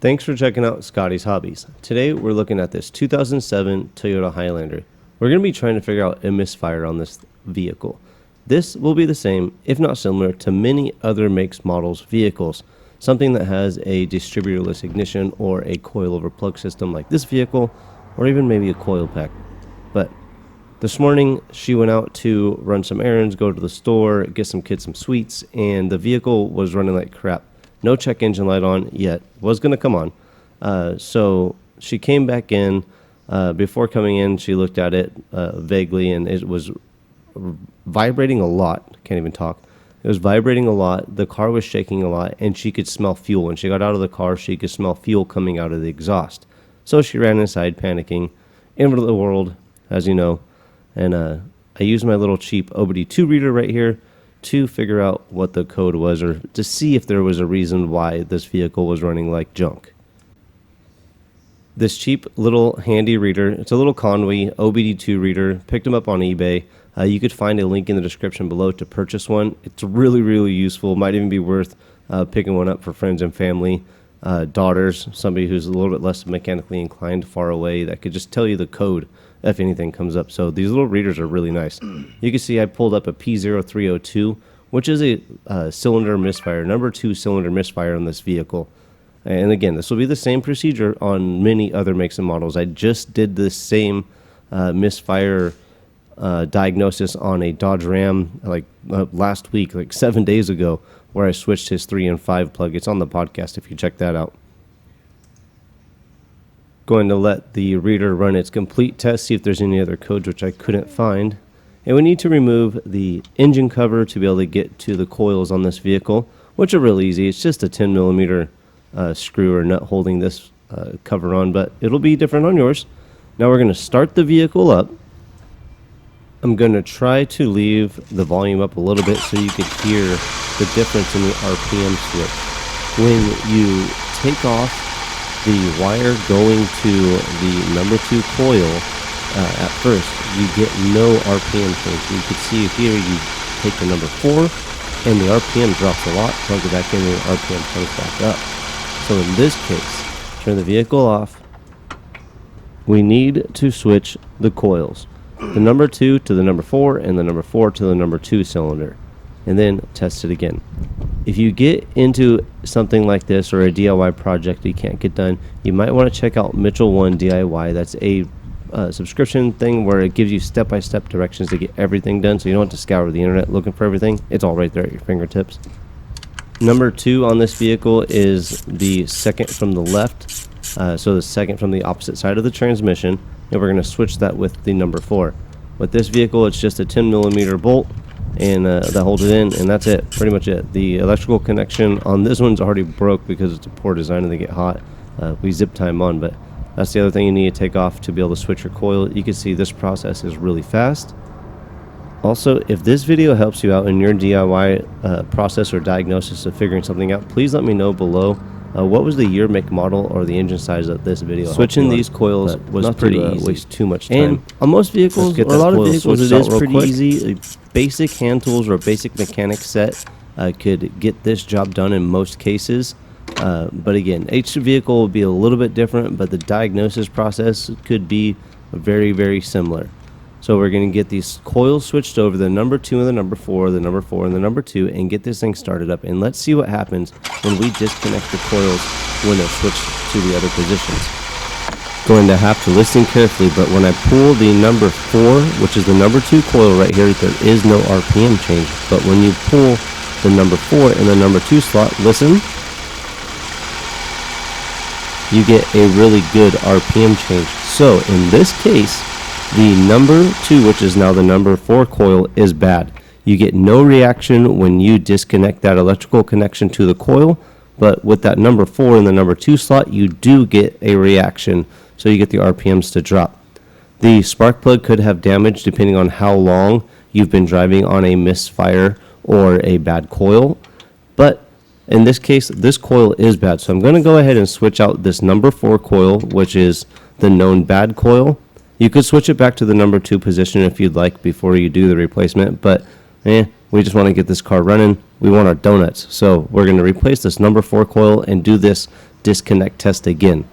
Thanks for checking out Scotty's Hobbies. Today we're looking at this 2007 Toyota Highlander. We're going to be trying to figure out a misfire on this vehicle. This will be the same, if not similar, to many other makes, models, vehicles. Something that has a distributorless ignition or a coilover plug system like this vehicle, or even maybe a coil pack. But this morning she went out to run some errands, go to the store, get some kids some sweets, and the vehicle was running like crap. No check engine light on yet. Was going to come on. So she came back in. Before coming in, she looked at it vaguely, and it was vibrating a lot. Can't even talk. It was vibrating a lot. The car was shaking a lot, and she could smell fuel. When she got out of the car, she could smell fuel coming out of the exhaust. So she ran inside, panicking. End of the world, as you know. And I used my little cheap OBD2 reader right here to figure out what the code was, or to see if there was a reason why this vehicle was running like junk. This cheap little handy reader, it's a little Conway OBD2 reader, picked them up on eBay. You could find a link in the description below to purchase one. It's really, really useful. Might even be worth picking one up for friends and family, daughters, somebody who's a little bit less mechanically inclined, far away, that could just tell you the code if anything comes up. So these little readers are really nice. You can see I pulled up a p0302, which is a cylinder misfire, number 2 cylinder misfire on this vehicle. And again, this will be the same procedure on many other makes and models. I just did the same misfire diagnosis on a Dodge Ram like last week, like 7 days ago, where I switched his 3 and 5 plug. It's on the podcast if you check that out. Going to let the reader run its complete test, see if there's any other codes, which I couldn't find. And we need to remove the engine cover to be able to get to the coils on this vehicle, which are really easy. It's just a 10 millimeter screw or nut holding this cover on, but it'll be different on yours. Now we're going to start the vehicle up. I'm going to try to leave the volume up a little bit so you can hear the difference in the RPM switch. When you take off the wire going to the number 2 coil, at first you get no RPM change. You can see here you take the number 4 and the RPM drops a lot, plug it back in and the RPM comes back up. So in this case, turn the vehicle off. We need to switch the coils. The number 2 to the number 4 and the number 4 to the number 2 cylinder. And then test it again. If you get into something like this or a DIY project you can't get done, you might want to check out Mitchell 1 DIY. That's a subscription thing where it gives you step-by-step directions to get everything done, so you don't have to scour the internet looking for everything. It's all right there at your fingertips. Number 2 on this vehicle is the second from the left, so the second from the opposite side of the transmission, and we're going to switch that with the number 4. With this vehicle, it's just a 10 millimeter bolt, and that holds it in, and that's it, pretty much it. The electrical connection on this one's already broke because it's a poor design and they get hot. We zip time on, but that's the other thing you need to take off to be able to switch your coil. You can see this process is really fast. Also, if this video helps you out in your DIY process or diagnosis of figuring something out, please let me know below. What was the year, make, model, or the engine size of this video? Switching these coils was pretty easy. Waste too much time. And on most vehicles, or a lot of vehicles, it is pretty easy. A basic hand tools or a basic mechanic set could get this job done in most cases. But again, each vehicle will be a little bit different, but the diagnosis process could be very, very similar. So we're going to get these coils switched over, the number 2 and the number 4, the number 4 and the number 2, and get this thing started up. And let's see what happens when we disconnect the coils when they're switched to the other positions. Going to have to listen carefully, but when I pull the number 4, which is the number 2 coil right here, there is no RPM change. But when you pull the number 4 in the number 2 slot, listen, you get a really good RPM change. So in this case, the number 2, which is now the number 4 coil, is bad. You get no reaction when you disconnect that electrical connection to the coil, but with that number 4 in the number 2 slot, you do get a reaction, so you get the RPMs to drop. The spark plug could have damage depending on how long you've been driving on a misfire or a bad coil, but in this case, this coil is bad. So I'm going to go ahead and switch out this number 4 coil, which is the known bad coil. You could switch it back to the number 2 position if you'd like before you do the replacement, but we just want to get this car running. We want our donuts. So we're going to replace this number 4 coil and do this disconnect test again.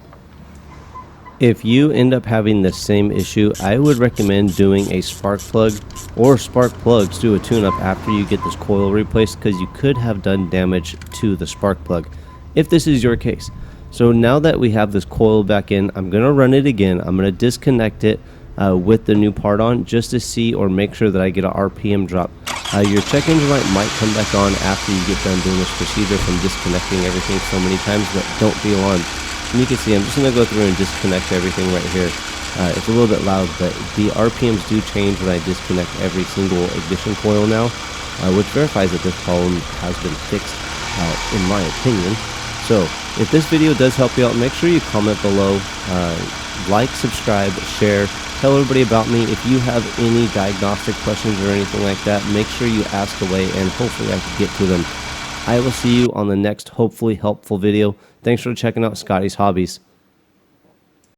If you end up having the same issue, I would recommend doing a spark plug or spark plugs to a tune-up after you get this coil replaced, because you could have done damage to the spark plug if this is your case. So now that we have this coil back in, I'm going to run it again. I'm going to disconnect it with the new part on, just to see or make sure that I get an RPM drop. Your check engine light might come back on after you get done doing this procedure from disconnecting everything so many times, but don't be alarmed. And you can see I'm just going to go through and disconnect everything right here. It's a little bit loud, but the RPMs do change when I disconnect every single ignition coil now, which verifies that this problem has been fixed, in my opinion. So if this video does help you out, make sure you comment below, like, subscribe, share, tell everybody about me. If you have any diagnostic questions or anything like that, make sure you ask away, and hopefully I can get to them. I will see you on the next hopefully helpful video. Thanks for checking out Scotty's Hobbies.